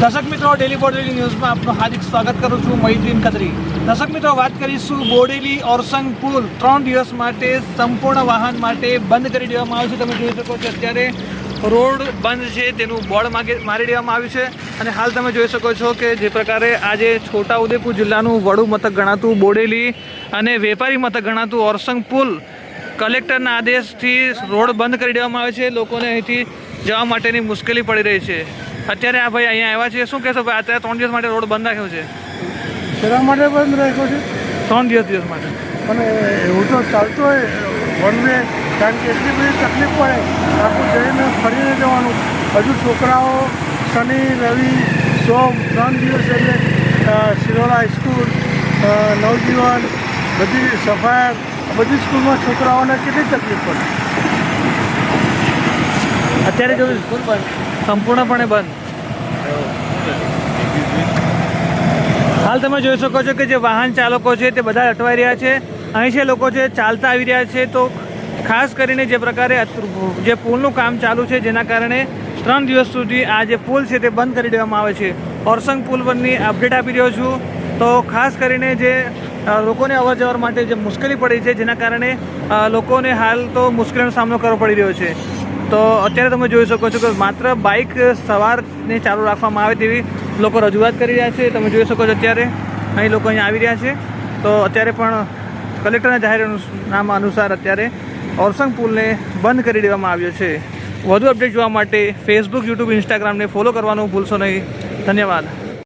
દર્શક મિત્રો, ડેલી બોડેલી ન્યૂઝમાં આપનું હાર્દિક સ્વાગત કરું છું, મહિદ્દીન કદરી। દર્શક મિત્રો, વાત કરીશું બોડેલી ઓરસંગ પુલ 3 દિવસ માટે સંપૂર્ણ વાહન માટે બંધ કરી દેવામાં આવ્યો છે। તમે જોઈ શકો છો અત્યારે રોડ બંધ છે તેનું બોર્ડ મારી દેવામાં આવ્યું છે અને હાલ તમે જોઈ શકો છો કે જે પ્રકારે આજે છોટાઉદેપુર જિલ્લાનું વડું મથક ગણાતું બોડેલી અને વેપારી મથક ગણાતું ઓરસંગ પુલ કલેક્ટરના આદેશથી રોડ બંધ કરી દેવામાં આવે છે। લોકોને અહીંથી જવા માટેની મુશ્કેલી પડી રહી છે। અત્યારે આ ભાઈ અહીંયા આવ્યા છે, શું કહેશો ભાઈ? અત્યારે 3 દિવસ માટે રોડ બંધ રાખ્યો છે। શેના માટે બંધ રાખ્યો છે? 3 દિવસ માટે। અને એવું તો ચાલતું હોય વન વે, કારણ કે એટલી બધી તકલીફ પડે, આખું જઈને ફરીને જવાનું। હજુ છોકરાઓ શનિ રવિ સોમ 3 દિવસ એટલે શિરોડા સ્કૂલ, નવજીવન, બધી સફાયર, બધી સ્કૂલમાં છોકરાઓને કેટલી તકલીફ પડે। અત્યારે જો સ્કૂલ બંધ, સંપૂર્ણપણે બંધ। હાલ તમે જોઈ શકો છો કે જે વાહન ચાલકો છે તે બધા અટવાઈ રહ્યા છે। અહીં છે લોકો જે ચાલતા આવી રહ્યા છે, તો ખાસ કરીને જે પ્રકારે જે પુલનું કામ ચાલુ છે જેના કારણે 3 દિવસ સુધી આ જે પુલ છે તે બંધ કરી દેવામાં આવે છે। ઓરસંગ પુલ પરની અપડેટ આપી રહ્યો છું। તો ખાસ કરીને જે લોકોને અવર જવર માટે જે મુશ્કેલી પડી છે જેના કારણે લોકોને હાલ તો મુશ્કેલીનો સામનો કરવો પડી રહ્યો છે। તો અત્યારે તમે જોઈ શકો છો કે માત્ર બાઇક સવારને ચાલુ રાખવામાં આવે તેવી લોકો રજૂઆત કરી રહ્યા છે। તમે જોઈ શકો છો અત્યારે અહીં લોકો અહીંયા આવી રહ્યા છે। તો અત્યારે પણ કલેક્ટરના જાહેરનામા અનુસાર અત્યારે ઓરસંગ પુલને બંધ કરી દેવામાં આવ્યો છે। વધુ અપડેટ જોવા માટે ફેસબુક, યુટ્યુબ, ઇન્સ્ટાગ્રામને ફોલો કરવાનું ભૂલશો નહીં। ધન્યવાદ।